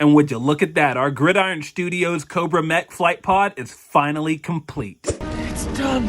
And would you look at that, our Gridiron Studios Cobra Mech Flight Pod is finally complete. It's done.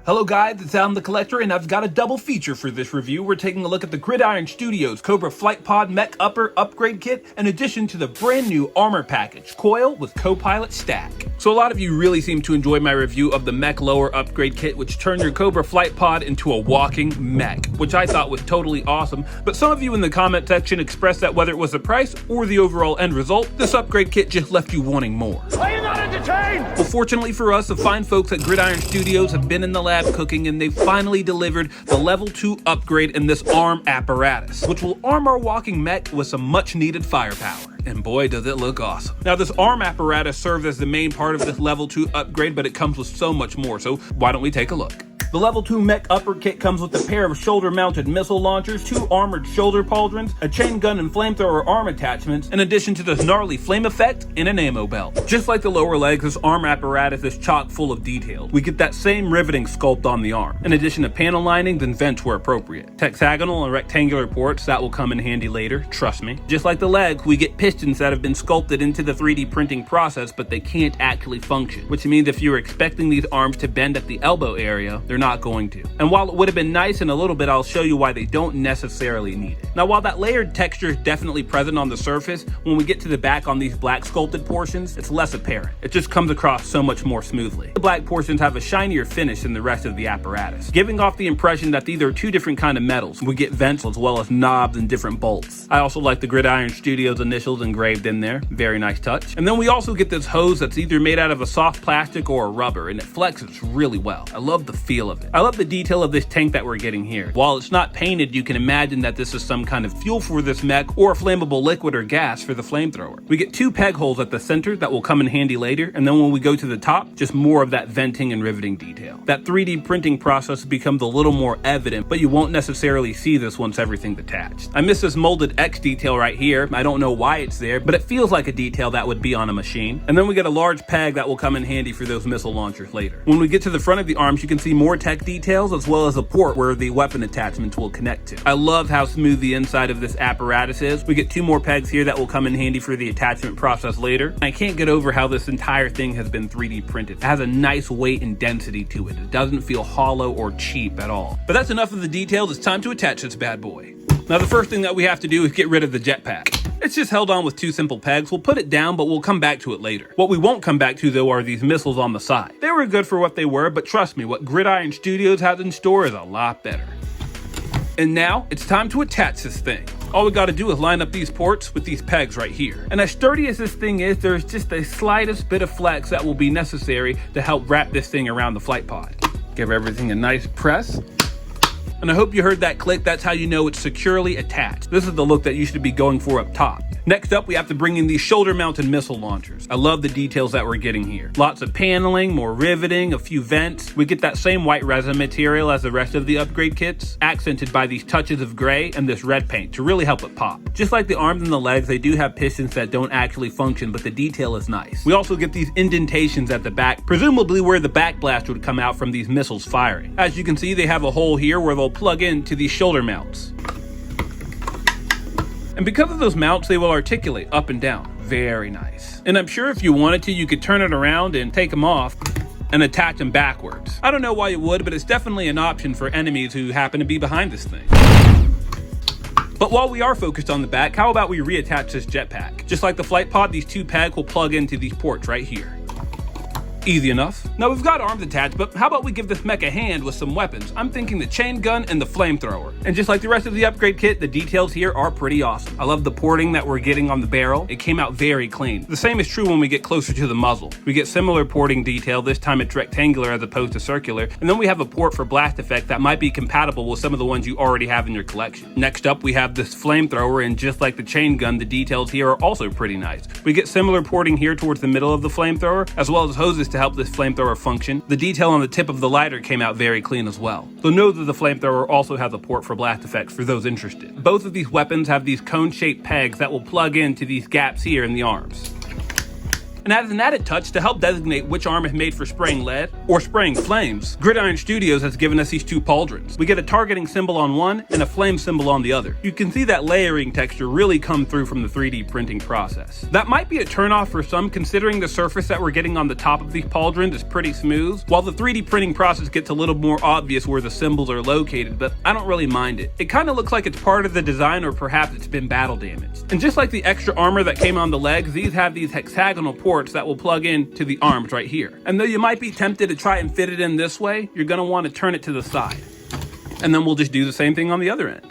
Hello guys, it's Alan the Collector, and I've got a double feature for this review. We're taking a look at the Gridiron Studios Cobra Flight Pod Mech Upper Upgrade Kit, in addition to the brand new armor package, Coil with CoPilot Stack. So a lot of you really seem to enjoy my review of the Mech Lower Upgrade Kit, which turned your Cobra Flight Pod into a walking mech, which I thought was totally awesome. But some of you in the comment section expressed that whether it was the price or the overall end result, this upgrade kit just left you wanting more. Are you not entertained? Well, fortunately for us, the fine folks at Gridiron Studios have been in the lab cooking, and they've finally delivered the level 2 upgrade in this arm apparatus, which will arm our walking mech with some much needed firepower. And boy, does it look awesome. Now, this arm apparatus serves as the main part of this level 2 upgrade, but it comes with so much more, so why don't we take a look? The level 2 Mech Upper Kit comes with a pair of shoulder-mounted missile launchers, 2 armored shoulder pauldrons, a chain gun and flamethrower arm attachments, in addition to this gnarly flame effect and an ammo belt. Just like the lower legs, this arm apparatus is chock full of details. We get that same riveting sculpt on the arm, in addition to panel linings and vents where appropriate. Hexagonal and rectangular ports, that will come in handy later, trust me. Just like the legs, we get pistons that have been sculpted into the 3D printing process, but they can't actually function, which means if you're expecting these arms to bend at the elbow area, they're not going to. And while it would have been nice in a little bit, I'll show you why they don't necessarily need it. Now, while that layered texture is definitely present on the surface, when we get to the back on these black sculpted portions, it's less apparent. It just comes across so much more smoothly. The black portions have a shinier finish than the rest of the apparatus, giving off the impression that these are two different kind of metals. We get vents as well as knobs and different bolts. I also like the Gridiron Studios initials engraved in there. Very nice touch. And then we also get this hose that's either made out of a soft plastic or a rubber, and it flexes really well. I love the feel of it. I love the detail of this tank that we're getting here. While it's not painted, you can imagine that this is some kind of fuel for this mech or a flammable liquid or gas for the flamethrower. We get 2 peg holes at the center that will come in handy later, and then when we go to the top, just more of that venting and riveting detail. That 3D printing process becomes a little more evident, but you won't necessarily see this once everything's attached. I miss this molded X detail right here. I don't know why it's there, but it feels like a detail that would be on a machine. And then we get a large peg that will come in handy for those missile launchers later. When we get to the front of the arms, you can see more tech details as well as a port where the weapon attachments will connect to. I love how smooth the inside of this apparatus is. We get 2 more pegs here that will come in handy for the attachment process later. I can't get over how this entire thing has been 3D printed. It has a nice weight and density to it. It doesn't feel hollow or cheap at all. But that's enough of the details. It's time to attach this bad boy. Now, the first thing that we have to do is get rid of the jetpack. It's just held on with 2 simple pegs. We'll put it down, but we'll come back to it later. What we won't come back to, though, are these missiles on the side. They were good for what they were, but trust me, what Gridiron Studios has in store is a lot better. And now, it's time to attach this thing. All we gotta do is line up these ports with these pegs right here. And as sturdy as this thing is, there's just the slightest bit of flex that will be necessary to help wrap this thing around the flight pod. Give everything a nice press. And I hope you heard that click. That's how you know it's securely attached. This is the look that you should be going for up top. Next up, we have to bring in these shoulder-mounted missile launchers. I love the details that we're getting here. Lots of paneling, more riveting, a few vents. We get that same white resin material as the rest of the upgrade kits, accented by these touches of gray and this red paint to really help it pop. Just like the arms and the legs, they do have pistons that don't actually function, but the detail is nice. We also get these indentations at the back, presumably where the backblast would come out from these missiles firing. As you can see, they have a hole here where they'll plug into these shoulder mounts. And because of those mounts, they will articulate up and down. Very nice. And I'm sure if you wanted to, you could turn it around and take them off and attach them backwards. I don't know why you would, but it's definitely an option for enemies who happen to be behind this thing. But while we are focused on the back, how about we reattach this jetpack? Just like the flight pod, these 2 pegs will plug into these ports right here. Easy enough. Now we've got arms attached, but how about we give this mech a hand with some weapons? I'm thinking the chain gun and the flamethrower. And just like the rest of the upgrade kit, the details here are pretty awesome. I love the porting that we're getting on the barrel. It came out very clean. The same is true when we get closer to the muzzle. We get similar porting detail, this time it's rectangular as opposed to circular, and then we have a port for blast effect that might be compatible with some of the ones you already have in your collection. Next up, we have this flamethrower, and just like the chain gun, the details here are also pretty nice. We get similar porting here towards the middle of the flamethrower, as well as hoses to help this flamethrower function. The detail on the tip of the lighter came out very clean as well. So know that the flamethrower also has a port for blast effects for those interested. Both of these weapons have these cone-shaped pegs that will plug into these gaps here in the arms. And as an added touch to help designate which arm is made for spraying lead or spraying flames, Gridiron Studios has given us these two pauldrons. We get a targeting symbol on one and a flame symbol on the other. You can see that layering texture really come through from the 3D printing process. That might be a turnoff for some, considering the surface that we're getting on the top of these pauldrons is pretty smooth, while the 3D printing process gets a little more obvious where the symbols are located, but I don't really mind it. It kind of looks like it's part of the design, or perhaps it's been battle damaged. And just like the extra armor that came on the legs, these have these hexagonal ports that will plug in to the arms right here. And though you might be tempted to try and fit it in this way, you're going to want to turn it to the side. And then we'll just do the same thing on the other end.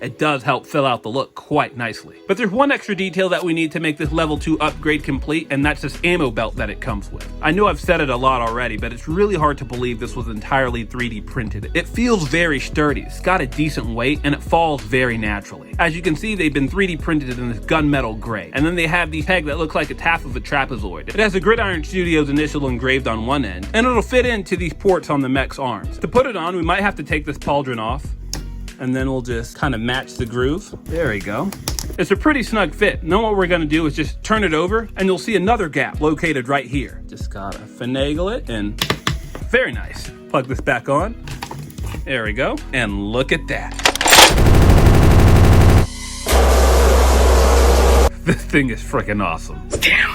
It does help fill out the look quite nicely. But there's one extra detail that we need to make this level 2 upgrade complete, and that's this ammo belt that it comes with. I know I've said it a lot already, but it's really hard to believe this was entirely 3D printed. It feels very sturdy, it's got a decent weight, and it falls very naturally. As you can see, they've been 3D printed in this gunmetal gray, and then they have the peg that looks like it's half of a trapezoid. It has a Gridiron Studios initial engraved on one end, and it'll fit into these ports on the mech's arms. To put it on, we might have to take this pauldron off, and then we'll just kind of match the groove. There we go. It's a pretty snug fit. Now what we're gonna do is just turn it over, and you'll see another gap located right here. Just gotta finagle it, and very nice. Plug this back on. There we go. And look at that. This thing is freaking awesome. Damn.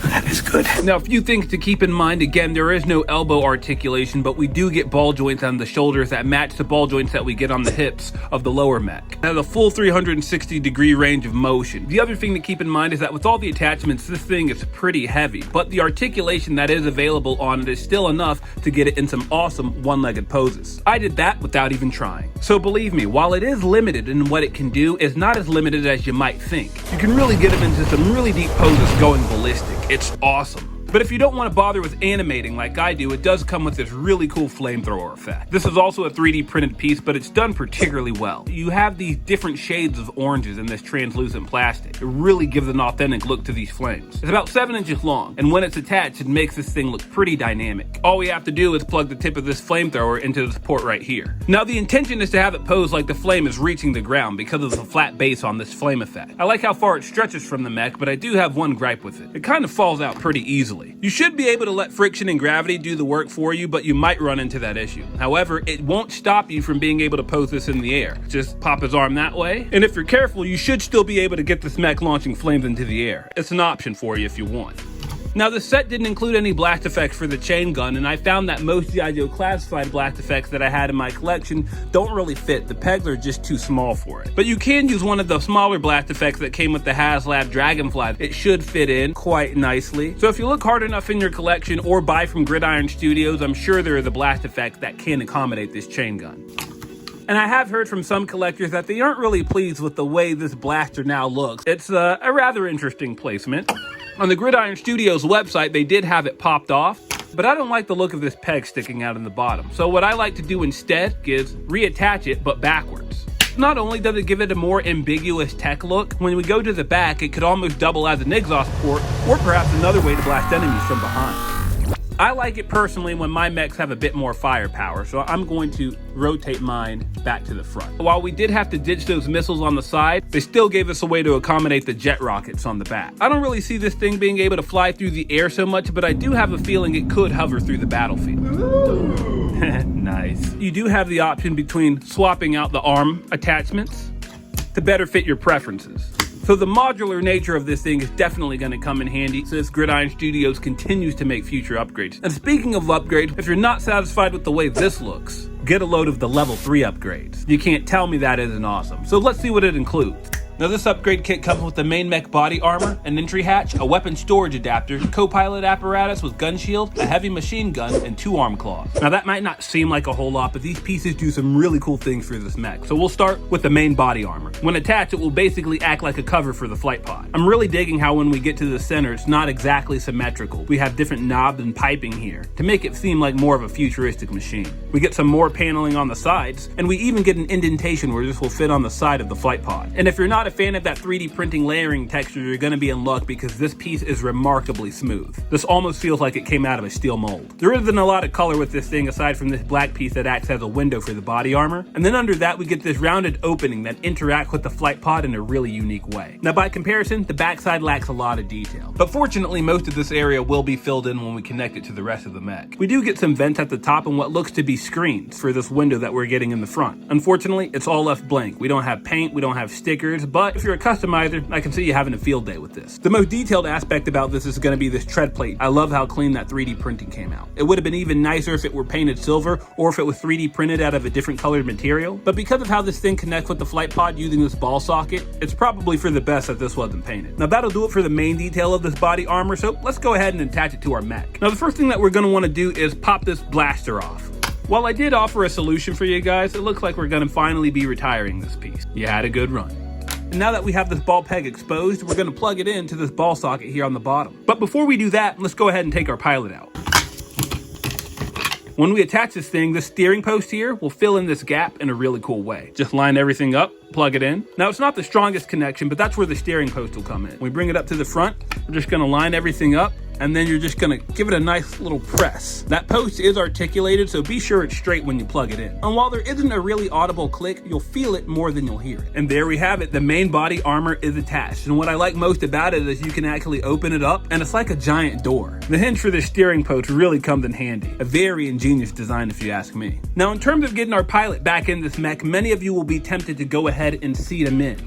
That is good. Now, a few things to keep in mind. Again, there is no elbow articulation, but we do get ball joints on the shoulders that match the ball joints that we get on the hips of the lower mech. It has a full 360-degree range of motion. The other thing to keep in mind is that with all the attachments, this thing is pretty heavy, but the articulation that is available on it is still enough to get it in some awesome one-legged poses. I did that without even trying. So believe me, while it is limited in what it can do, it's not as limited as you might think. You can really get them into some really deep poses going ballistic. It's awesome. But if you don't want to bother with animating like I do, it does come with this really cool flamethrower effect. This is also a 3D printed piece, but it's done particularly well. You have these different shades of oranges in this translucent plastic. It really gives an authentic look to these flames. It's about 7 inches long, and when it's attached, it makes this thing look pretty dynamic. All we have to do is plug the tip of this flamethrower into this port right here. Now the intention is to have it pose like the flame is reaching the ground because of the flat base on this flame effect. I like how far it stretches from the mech, but I do have one gripe with it. It kind of falls out pretty easily. You should be able to let friction and gravity do the work for you, but you might run into that issue. However, it won't stop you from being able to pose this in the air. Just pop his arm that way, and if you're careful, you should still be able to get this mech launching flames into the air. It's an option for you if you want. Now, the set didn't include any blast effects for the chain gun, and I found that most G.I. Joe classified blast effects that I had in my collection don't really fit. The pegs are just too small for it. But you can use one of the smaller blast effects that came with the HasLab Dragonfly. It should fit in quite nicely. So if you look hard enough in your collection or buy from Gridiron Studios, I'm sure there is a blast effect that can accommodate this chain gun. And I have heard from some collectors that they aren't really pleased with the way this blaster now looks. It's a rather interesting placement. On the Gridiron Studios website, they did have it popped off, but I don't like the look of this peg sticking out in the bottom. So what I like to do instead is reattach it, but backwards. Not only does it give it a more ambiguous tech look, when we go to the back, it could almost double as an exhaust port, or perhaps another way to blast enemies from behind. I like it personally when my mechs have a bit more firepower, so I'm going to rotate mine back to the front. While we did have to ditch those missiles on the side, they still gave us a way to accommodate the jet rockets on the back. I don't really see this thing being able to fly through the air so much, but I do have a feeling it could hover through the battlefield. Nice. You do have the option between swapping out the arm attachments to better fit your preferences. So the modular nature of this thing is definitely going to come in handy since Gridiron Studios continues to make future upgrades. And speaking of upgrades, if you're not satisfied with the way this looks, get a load of the level 3 upgrades. You can't tell me that isn't awesome. So let's see what it includes. Now this upgrade kit comes with the main mech body armor, an entry hatch, a weapon storage adapter, CoPilot apparatus with gun shield, a heavy machine gun, and 2 arm claws. Now that might not seem like a whole lot, but these pieces do some really cool things for this mech. So we'll start with the main body armor. When attached, it will basically act like a cover for the flight pod. I'm really digging how when we get to the center, it's not exactly symmetrical. We have different knobs and piping here to make it seem like more of a futuristic machine. We get some more paneling on the sides, and we even get an indentation where this will fit on the side of the flight pod. And if you're not not a fan of that 3D printing layering texture, you're going to be in luck because this piece is remarkably smooth. This almost feels like it came out of a steel mold. There isn't a lot of color with this thing aside from this black piece that acts as a window for the body armor. And then under that we get this rounded opening that interacts with the flight pod in a really unique way. Now by comparison, the backside lacks a lot of detail. But fortunately most of this area will be filled in when we connect it to the rest of the mech. We do get some vents at the top and what looks to be screens for this window that we're getting in the front. Unfortunately, it's all left blank. We don't have paint, we don't have stickers, but if you're a customizer, I can see you having a field day with this. The most detailed aspect about this is going to be this tread plate. I love how clean that 3D printing came out. It would have been even nicer if it were painted silver or if it was 3D printed out of a different colored material, but because of how this thing connects with the flight pod using this ball socket, it's probably for the best that this wasn't painted. Now that'll do it for the main detail of this body armor, so let's go ahead and attach it to our mech. Now the first thing that we're going to want to do is pop this blaster off. While I did offer a solution for you guys, it looks like we're going to finally be retiring this piece. You had a good run. And now that we have this ball peg exposed, we're going to plug it into this ball socket here on the bottom. But before we do that, let's go ahead and take our pilot out. When we attach this thing, the steering post here will fill in this gap in a really cool way. Just line everything up, plug it in. Now it's not the strongest connection, but that's where the steering post will come in. We bring it up to the front, we're just going to line everything up, and then you're just gonna give it a nice little press. That post is articulated, so be sure it's straight when you plug it in. And while there isn't a really audible click, you'll feel it more than you'll hear it. And there we have it, the main body armor is attached. And what I like most about it is you can actually open it up, and it's like a giant door. The hinge for this steering post really comes in handy. A very ingenious design if you ask me. Now in terms of getting our pilot back in this mech, many of you will be tempted to go ahead and seat him in.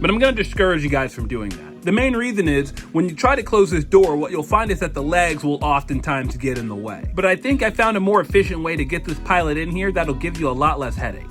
But I'm gonna discourage you guys from doing that. The main reason is, when you try to close this door, what you'll find is that the legs will oftentimes get in the way. But I think I found a more efficient way to get this pilot in here that'll give you a lot less headache.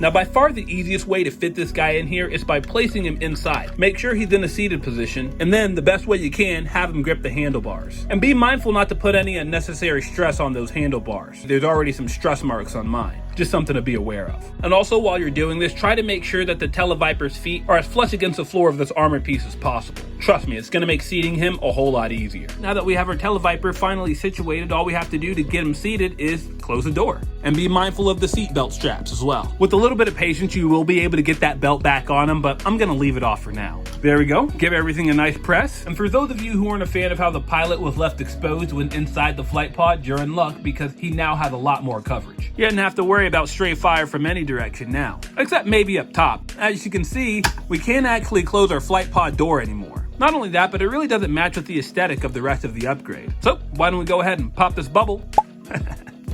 Now by far the easiest way to fit this guy in here is by placing him inside. Make sure he's in a seated position, and then the best way you can, have him grip the handlebars. And be mindful not to put any unnecessary stress on those handlebars. There's already some stress marks on mine. Just something to be aware of. And also while you're doing this, try to make sure that the Televiper's feet are as flush against the floor of this armored piece as possible. Trust me, it's going to make seating him a whole lot easier. Now that we have our Televiper finally situated, all we have to do to get him seated is close the door. And be mindful of the seatbelt straps as well. With a little bit of patience, you will be able to get that belt back on him, but I'm going to leave it off for now. There we go. Give everything a nice press. And for those of you who aren't a fan of how the pilot was left exposed when inside the flight pod, you're in luck because he now has a lot more coverage. You didn't have to worry about stray fire from any direction now, except maybe up top. As you can see, we can't actually close our flight pod door anymore. Not only that, but it really doesn't match with the aesthetic of the rest of the upgrade. So why don't we go ahead and pop this bubble?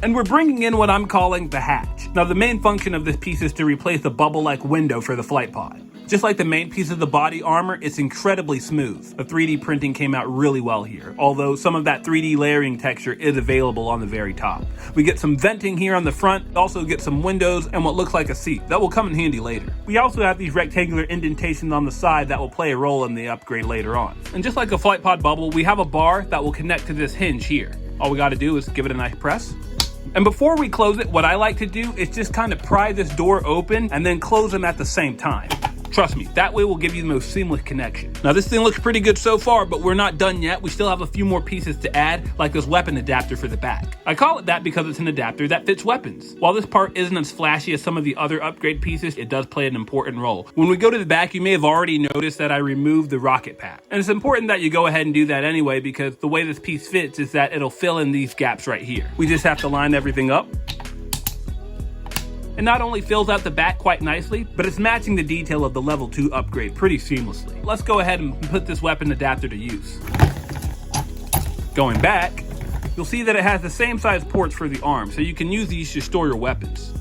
And we're bringing in what I'm calling the hatch. Now the main function of this piece is to replace the bubble-like window for the flight pod. Just like the main piece of the body armor, it's incredibly smooth. The 3D printing came out really well here, although some of that 3D layering texture is available on the very top. We get some venting here on the front, also get some windows and what looks like a seat. That will come in handy later. We also have these rectangular indentations on the side that will play a role in the upgrade later on. And just like a flight pod bubble, we have a bar that will connect to this hinge here. All we gotta do is give it a nice press. And before we close it, what I like to do is just kind of pry this door open and then close them at the same time. Trust me, that way will give you the most seamless connection. Now this thing looks pretty good so far, but we're not done yet. We still have a few more pieces to add, like this weapon adapter for the back. I call it that because it's an adapter that fits weapons. While this part isn't as flashy as some of the other upgrade pieces, it does play an important role. When we go to the back, you may have already noticed that I removed the rocket pack. And it's important that you go ahead and do that anyway, because the way this piece fits is that it'll fill in these gaps right here. We just have to line everything up. It not only fills out the back quite nicely, but it's matching the detail of the level 2 upgrade pretty seamlessly. Let's go ahead and put this weapon adapter to use. Going back, you'll see that it has the same size ports for the arm, so you can use these to store your weapons.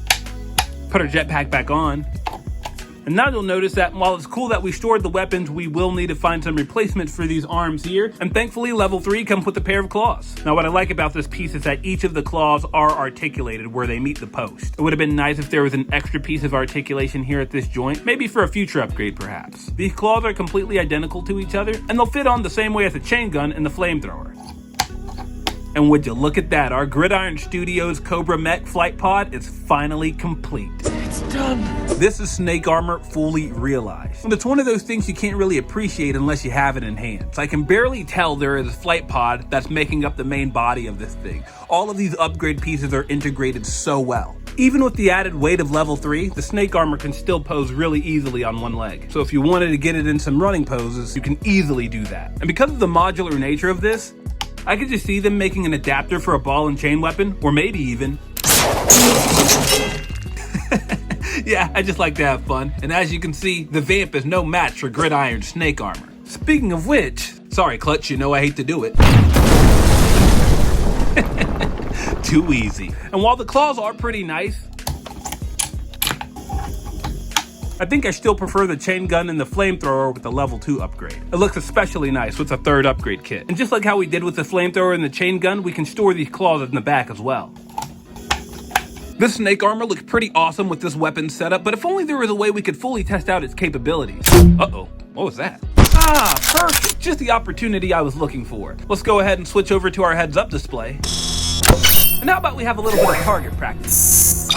Put our jetpack back on. And now you'll notice that while it's cool that we stored the weapons, we will need to find some replacements for these arms here. And thankfully, level 3 comes with a pair of claws. Now what I like about this piece is that each of the claws are articulated where they meet the post. It would have been nice if there was an extra piece of articulation here at this joint, maybe for a future upgrade perhaps. These claws are completely identical to each other, and they'll fit on the same way as the chain gun and the flamethrower. And would you look at that, our Gridiron Studios Cobra Mech Flight Pod is finally complete. It's done. This is S.N.A.K.E Armor fully realized. And it's one of those things you can't really appreciate unless you have it in hands. I can barely tell there is a flight pod that's making up the main body of this thing. All of these upgrade pieces are integrated so well. Even with the added weight of level 3, the snake armor can still pose really easily on one leg. So if you wanted to get it in some running poses, you can easily do that. And because of the modular nature of this, I could just see them making an adapter for a ball and chain weapon, or maybe even... Yeah, I just like to have fun. And as you can see, the Vamp is no match for Gridiron Snake Armor. Speaking of which, sorry Clutch, you know I hate to do it. Too easy. And while the claws are pretty nice, I think I still prefer the chain gun and the flamethrower with the level 2 upgrade. It looks especially nice with the 3rd upgrade kit. And just like how we did with the flamethrower and the chain gun, we can store these claws in the back as well. This snake armor looks pretty awesome with this weapon setup, but if only there was a way we could fully test out its capabilities. Uh-oh, what was that? Ah, perfect, just the opportunity I was looking for. Let's go ahead and switch over to our heads-up display. And how about we have a little bit of target practice?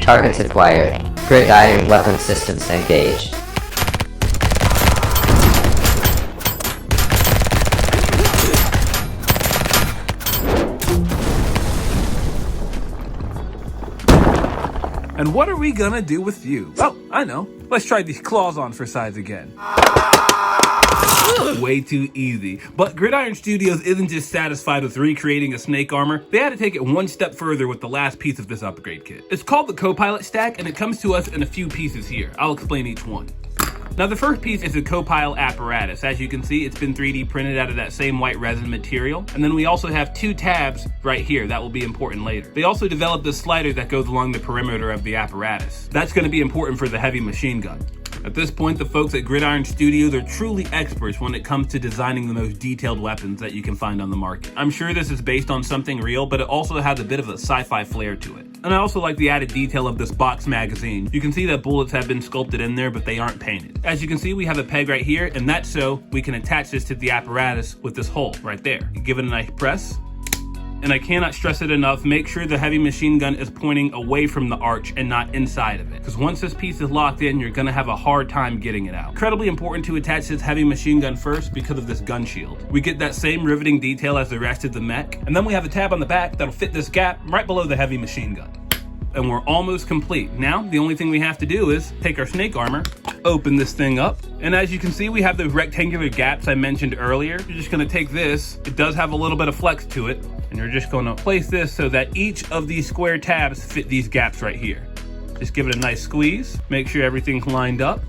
Targets acquired. Gridiron weapon systems engaged. And what are we gonna do with you? Oh, I know. Let's try these claws on for size again. Way too easy. But Gridiron Studios isn't just satisfied with recreating a snake armor, they had to take it one step further with the last piece of this upgrade kit. It's called the CoPilot Stack, and it comes to us in a few pieces here. I'll explain each one. Now the first piece is a CoPilot apparatus. As you can see, it's been 3D printed out of that same white resin material. And then we also have 2 tabs right here that will be important later. They also developed this slider that goes along the perimeter of the apparatus. That's going to be important for the heavy machine gun. At this point, the folks at Gridiron Studios are truly experts when it comes to designing the most detailed weapons that you can find on the market. I'm sure this is based on something real, but it also has a bit of a sci-fi flair to it. And I also like the added detail of this box magazine. You can see that bullets have been sculpted in there, but they aren't painted. As you can see, we have a peg right here, and that's so we can attach this to the apparatus with this hole right there. You give it a nice press. And I cannot stress it enough, make sure the heavy machine gun is pointing away from the arch and not inside of it. Because once this piece is locked in, you're gonna have a hard time getting it out. Incredibly important to attach this heavy machine gun first because of this gun shield. We get that same riveting detail as the rest of the mech, and then we have a tab on the back that'll fit this gap right below the heavy machine gun. And we're almost complete. Now, the only thing we have to do is take our snake armor, open this thing up, and as you can see, we have those rectangular gaps I mentioned earlier. You're just gonna take this, it does have a little bit of flex to it, and you're just gonna place this so that each of these square tabs fit these gaps right here. Just give it a nice squeeze, make sure everything's lined up.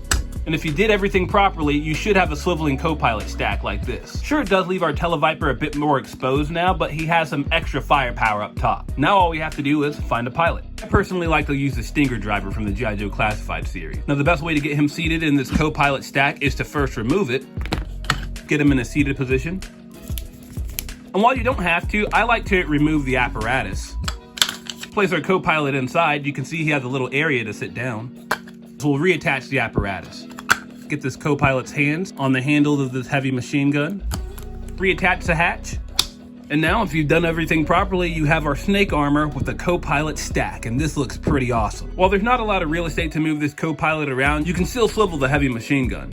And if you did everything properly, you should have a swiveling CoPilot stack like this. Sure, it does leave our Televiper a bit more exposed now, but he has some extra firepower up top. Now all we have to do is find a pilot. I personally like to use the Stinger driver from the G.I. Joe Classified series. Now the best way to get him seated in this CoPilot stack is to first remove it, get him in a seated position. And while you don't have to, I like to remove the apparatus. Place our CoPilot inside, you can see he has a little area to sit down. So we'll reattach the apparatus. Get this CoPilot's hands on the handle of this heavy machine gun. Reattach the hatch. And now if you've done everything properly, you have our snake armor with the CoPilot stack, and this looks pretty awesome. While there's not a lot of real estate to move this CoPilot around, you can still swivel the heavy machine gun,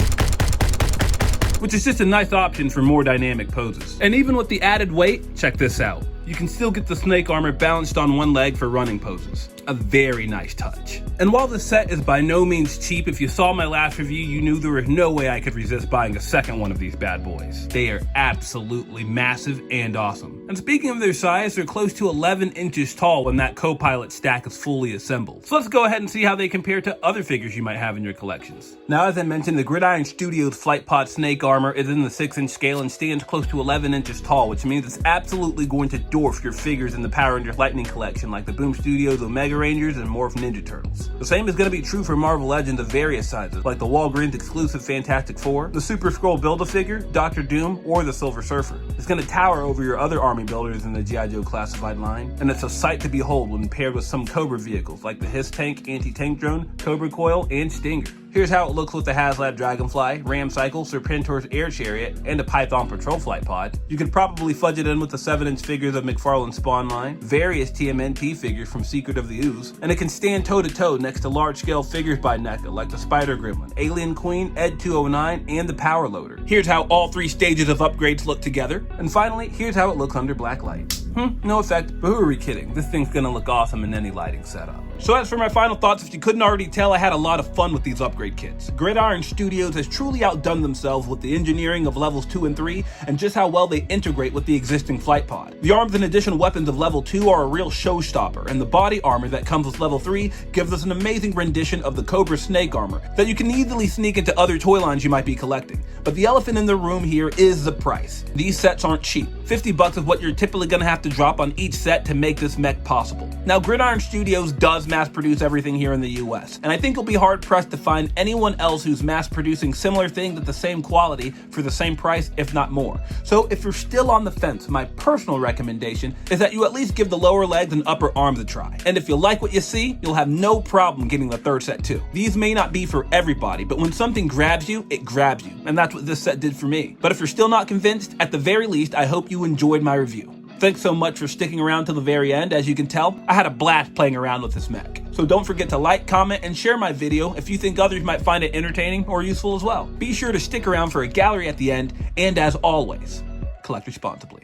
which is just a nice option for more dynamic poses. And even with the added weight, check this out. You can still get the snake armor balanced on one leg for running poses. A very nice touch. And while the set is by no means cheap, if you saw my last review, you knew there was no way I could resist buying a second one of these bad boys. They are absolutely massive and awesome. And speaking of their size, they're close to 11 inches tall when that CoPilot stack is fully assembled. So let's go ahead and see how they compare to other figures you might have in your collections. Now, as I mentioned, the Gridiron Studios Flight Pod Snake Armor is in the 6-inch scale and stands close to 11 inches tall, which means it's absolutely going to dwarf your figures in the Power Rangers Lightning collection, like the Boom Studios Omega Rangers and Morph Ninja Turtles. The same is going to be true for Marvel Legends of various sizes, like the Walgreens exclusive Fantastic Four, the Super Skrull Build-A-Figure, Dr. Doom, or the Silver Surfer. It's going to tower over your other army builders in the G.I. Joe Classified line, and it's a sight to behold when paired with some Cobra vehicles like the Hiss Tank, Anti-Tank Drone, Cobra Coil, and Stinger. Here's how it looks with the HasLab Dragonfly, Ram Cycle, Serpentor's Air Chariot, and a Python Patrol Flight Pod. You could probably fudge it in with the 7-inch figures of McFarlane's Spawn line, various TMNT figures from Secret of the Ooze, and it can stand toe-to-toe next to large-scale figures by NECA like the Spider Gremlin, Alien Queen, Ed 209, and the Power Loader. Here's how all 3 stages of upgrades look together. And finally, here's how it looks under black light. No effect, but who are we kidding? This thing's gonna look awesome in any lighting setup. So as for my final thoughts, if you couldn't already tell, I had a lot of fun with these upgrade kits. Gridiron Studios has truly outdone themselves with the engineering of levels 2 and 3, and just how well they integrate with the existing flight pod. The arms and additional weapons of level 2 are a real showstopper, and the body armor that comes with level 3 gives us an amazing rendition of the Cobra S.N.A.K.E Armor that you can easily sneak into other toy lines you might be collecting. But the elephant in the room here is the price. These sets aren't cheap. $50 is what you're typically gonna have to drop on each set to make this mech possible. Now, Gridiron Studios does mass produce everything here in the US, and I think you'll be hard pressed to find anyone else who's mass producing similar things at the same quality for the same price, if not more. So if you're still on the fence, my personal recommendation is that you at least give the lower legs and upper arms a try. And if you like what you see, you'll have no problem getting the third set too. These may not be for everybody, but when something grabs you, it grabs you, and that's what this set did for me. But if you're still not convinced, at the very least, I hope you enjoyed my review. Thanks so much for sticking around till the very end. As you can tell, I had a blast playing around with this mech. So don't forget to like, comment, and share my video if you think others might find it entertaining or useful as well. Be sure to stick around for a gallery at the end, and as always, collect responsibly.